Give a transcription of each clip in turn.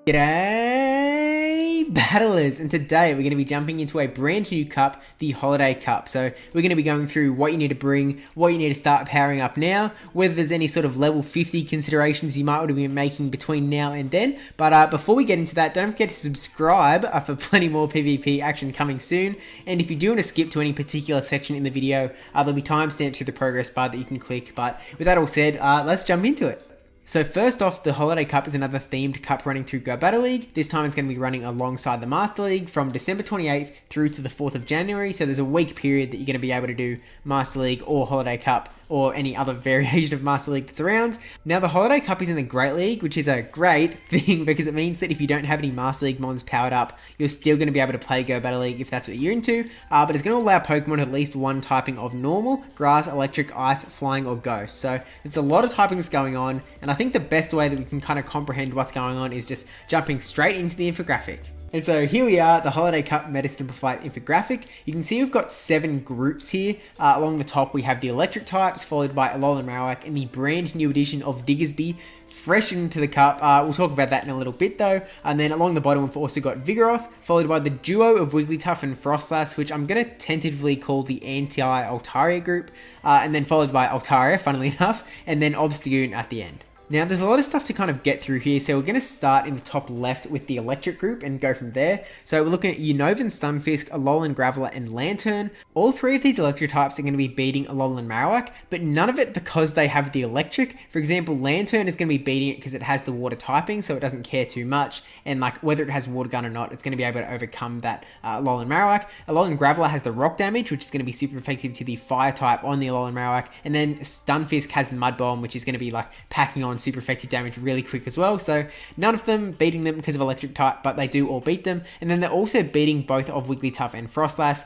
G'day battlers, and today we're going to be jumping into a brand new cup, the Holiday Cup. So we're going to be going through what you need to bring, what you need to start powering up now, whether there's any sort of level 50 considerations you might want to be making between now and then. But before we get into that, don't forget to subscribe for plenty more PvP action coming soon. And if you do want to skip to any particular section in the video, there'll be timestamps through the progress bar that you can click. But with that all said, let's jump into it. So first off, the Holiday Cup is another themed cup running through Go Battle League. This time it's going to be running alongside the Master League from December 28th through to the 4th of January. So there's a week period that you're going to be able to do Master League or Holiday Cup or any other variation of Master League that's around. Now the Holiday Cup is in the Great League, which is a great thing because it means that if you don't have any Master League mons powered up, you're still going to be able to play Go Battle League if that's what you're into. But it's going to allow Pokemon at least one typing of normal, grass, electric, ice, flying, or ghost. So it's a lot of typings going on, and I think the best way that we can kind of comprehend what's going on is just jumping straight into the infographic. And so here we are, the Holiday Cup Meta Simplified infographic. You can see we've got 7 groups here. Along the top we have the electric types, followed by Alolan and Marowak, and the brand new edition of Diggersby, fresh into the cup. We'll talk about that in a little bit though. And then along the bottom we've also got Vigoroth, followed by the duo of Wigglytuff and Frostlass, which I'm going to tentatively call the anti-Altaria group. And then followed by Altaria, funnily enough, and then Obstagoon at the end. Now, there's a lot of stuff to kind of get through here, so we're going to start in the top left with the electric group and go from there. So we're looking at Unova, Stunfisk, Alolan, Graveler, and Lantern. All 3 of these electric types are going to be beating Alolan and Marowak, but none of it because they have the electric. For example, Lantern is going to be beating it because it has the water typing, so it doesn't care too much, and like whether it has water gun or not, it's going to be able to overcome that Alolan and Marowak. Alolan Graveler has the rock damage, which is going to be super effective to the fire type on the Alolan and Marowak, and then Stunfisk has the Mud Bomb, which is going to be like packing on super effective damage really quick as well. So none of them beating them because of electric type, but they do all beat them. And then they're also beating both of Wigglytuff and Frostlass.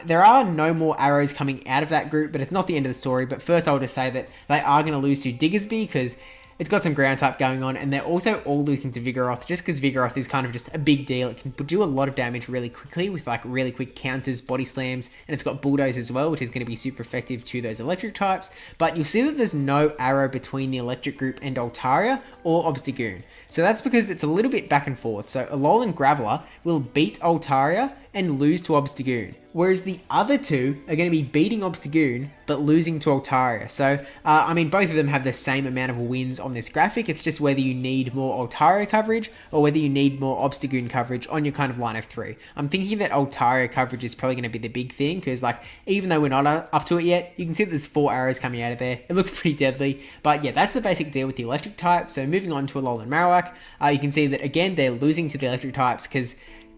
There are no more arrows coming out of that group, but it's not the end of the story. But first I'll just say that they are going to lose to Diggersby because it's got some ground type going on, and they're also all losing to Vigoroth just because Vigoroth is kind of just a big deal. It can do a lot of damage really quickly with like really quick counters, body slams, and it's got Bulldoze as well, which is going to be super effective to those electric types. But you'll see that there's no arrow between the electric group and Altaria or Obstagoon. So that's because it's a little bit back and forth. So Alolan Graveler will beat Altaria and lose to Obstagoon, whereas the other 2 are going to be beating Obstagoon but losing to Altaria. So I mean, both of them have the same amount of wins on this graphic. It's just whether you need more Altaria coverage or whether you need more Obstagoon coverage on your kind of line of 3. I'm thinking that Altaria coverage is probably going to be the big thing because like even though we're not up to it yet, you can see that there's 4 arrows coming out of there. It looks pretty deadly, but yeah, that's the basic deal with the electric type. So moving on to Alolan and Marowak, you can see that again they're losing to the electric types because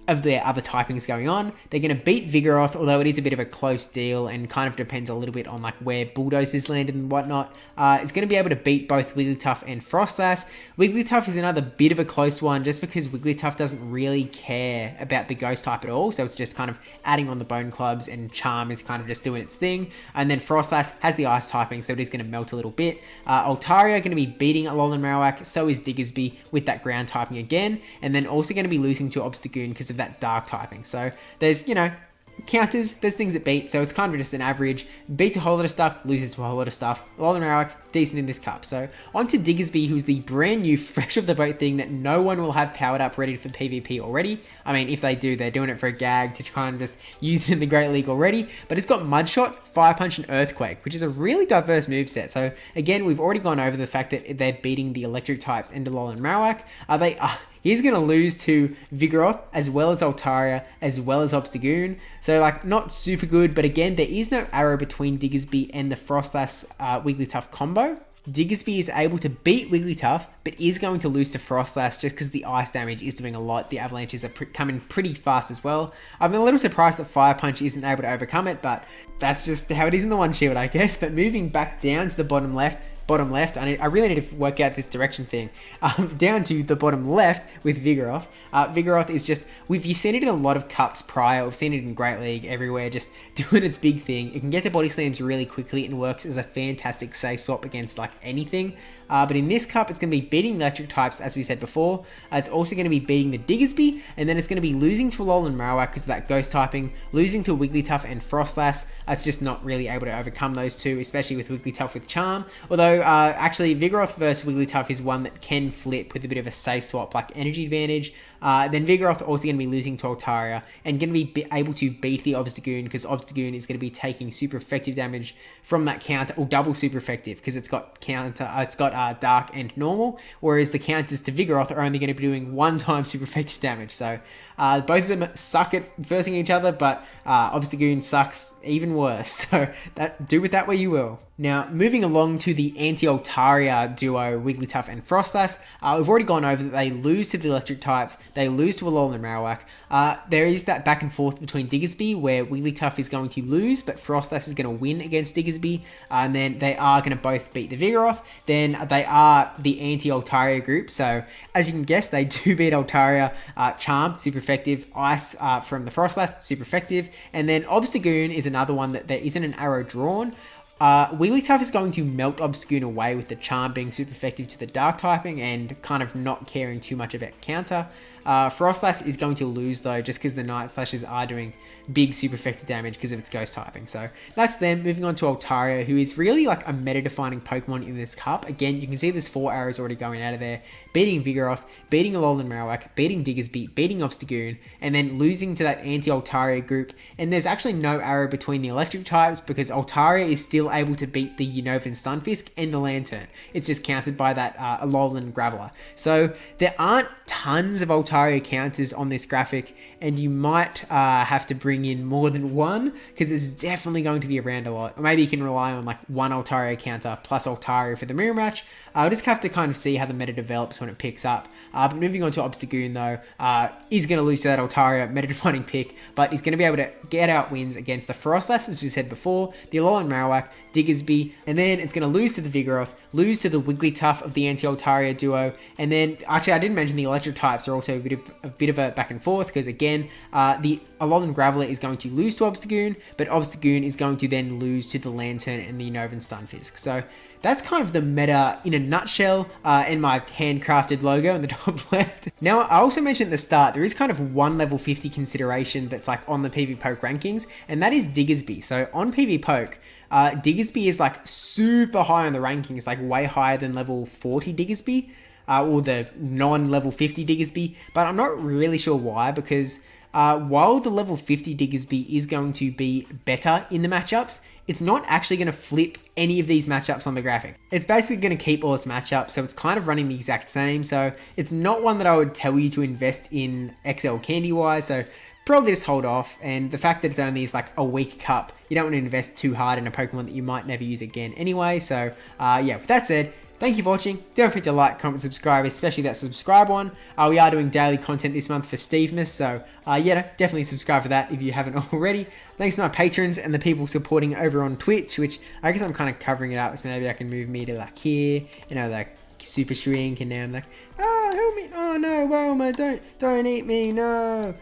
of their other typings going on. They're going to beat Vigoroth, although it is a bit of a close deal and kind of depends a little bit on like where Bulldoze is landed and whatnot. It's going to be able to beat both Wigglytuff and Frostlass. Wigglytuff is another bit of a close one just because Wigglytuff doesn't really care about the ghost type at all, so it's just kind of adding on the bone clubs, and Charm is kind of just doing its thing. And then Frostlass has the ice typing, so it is going to melt a little bit. Altaria going to be beating Alolan and Marowak, so is Diggersby with that ground typing again, and then also going to be losing to Obstagoon because of that dark typing. So there's, you know, counters, there's things that beat, so it's kind of just an average. Beats a whole lot of stuff, loses to a whole lot of stuff. Alolan Marowak, decent in this cup. So on to Diggersby, who's the brand new fresh off the boat thing that no one will have powered up ready for PvP already. I mean, if they do, they're doing it for a gag to try and just use it in the Great League already. But it's got Mud Shot, Fire Punch, and Earthquake, which is a really diverse moveset. So again, we've already gone over the fact that they're beating the electric types and Alolan Marowak. He's going to lose to Vigoroth as well as Altaria as well as Obstagoon. So like not super good, but again, there is no arrow between Diggersby and the Frostlass Wigglytuff combo. Diggersby is able to beat Wigglytuff, but is going to lose to Frostlass just because the ice damage is doing a lot. The avalanches are coming pretty fast as well. I'm a little surprised that Fire Punch isn't able to overcome it, but that's just how it is in the one shield, I guess. But moving back down to the bottom left, I really need to work out this direction thing. Down to the bottom left with Vigoroth. Vigoroth is just, we've seen it in a lot of cups prior. We've seen it in Great League everywhere, just doing its big thing. It can get to body slams really quickly and works as a fantastic safe swap against like anything. But in this cup, it's going to be beating electric types, as we said before. It's also going to be beating the Diggersby, and then it's going to be losing to Alolan and Marowak because of that ghost typing, losing to Wigglytuff and Frostlass. It's just not really able to overcome those two, especially with Wigglytuff with Charm. Although actually, Vigoroth versus Wigglytuff is one that can flip with a bit of a safe swap, like energy advantage. Then Vigoroth also going to be losing to Altaria and going to be able to beat the Obstagoon, because Obstagoon is going to be taking super effective damage from that counter, or double super effective, because it's got dark and normal, whereas the counters to Vigoroth are only going to be doing 1 time super effective damage. So both of them suck at versing each other, but Obstagoon sucks even worse. So do with that where you will. Now, moving along to the anti-Altaria duo, Wigglytuff and Frostlass, we've already gone over that they lose to the electric types, they lose to Alolan and Marowak. There is that back and forth between Diggersby, where Wigglytuff is going to lose, but Frostlass is going to win against Diggersby, and then they are going to both beat the Vigoroth. Then they are the anti-Altaria group, so as you can guess, they do beat Altaria. Charm, super effective. Ice from the Frostlass, super effective. And then Obstagoon is another one that there isn't an arrow drawn. Wigglytuff is going to melt Obstagoon away, with the Charm being super effective to the Dark typing and kind of not caring too much about counter. Frostlass is going to lose though, just because the Night Slashes are doing big super effective damage because of its Ghost typing. So that's them. Moving on to Altaria, who is really like a meta-defining Pokemon in this cup. Again, you can see there's 4 arrows already going out of there. Beating Vigoroth, beating Alolan Marowak, beating Diggersby, beating Obstagoon, and then losing to that anti-Altaria group. And there's actually no arrow between the electric types, because Altaria is still able to beat the Unova and Stunfisk and the Lantern. It's just countered by that Alolan Graveler. So there aren't tons of Altaria counters on this graphic, and you might have to bring in more than one, because it's definitely going to be around a lot. Or maybe you can rely on like 1 Altaria counter plus Altaria for the mirror match. I'll just have to kind of see how the meta develops when it picks up. But moving on to Obstagoon though, is going to lose to that Altaria meta-defining pick, but he's going to be able to get out wins against the Frostlass, as we said before, the Alolan Marowak, Diggersby, and then it's going to lose to the Vigoroth, lose to the Wigglytuff of the anti-Altaria duo, and then, actually I didn't mention the electric types are also a bit of a back and forth, because again, the Alolan Graveler is going to lose to Obstagoon, but Obstagoon is going to then lose to the Lantern and the Unova and Stunfisk. So that's kind of the meta in a nutshell, and my handcrafted logo in the top left. Now, I also mentioned at the start, there is kind of one level 50 consideration that's like on the PvPoke rankings, and that is Diggersby. So on PvPoke, Diggersby is like super high on the rankings, like way higher than level 40 Diggersby, or the non-level 50 Diggersby, but I'm not really sure why, because while the level 50 Diggersby is going to be better in the matchups, it's not actually going to flip any of these matchups on the graphic. It's basically going to keep all its matchups, so it's kind of running the exact same. So it's not one that I would tell you to invest in XL candy-wise, so probably just hold off. And the fact that it's only like a week cup, you don't want to invest too hard in a Pokemon that you might never use again anyway. So yeah, with that said, thank you for watching. Don't forget to like, comment, subscribe, especially that subscribe one. We are doing daily content this month for Stevemas, so yeah, definitely subscribe for that if you haven't already. Thanks to my patrons and the people supporting over on Twitch, which I guess I'm kind of covering it up, so maybe I can move me to like here, you know, like super shrink, and now I'm like, oh, help me, oh no, Wilma, don't eat me, no.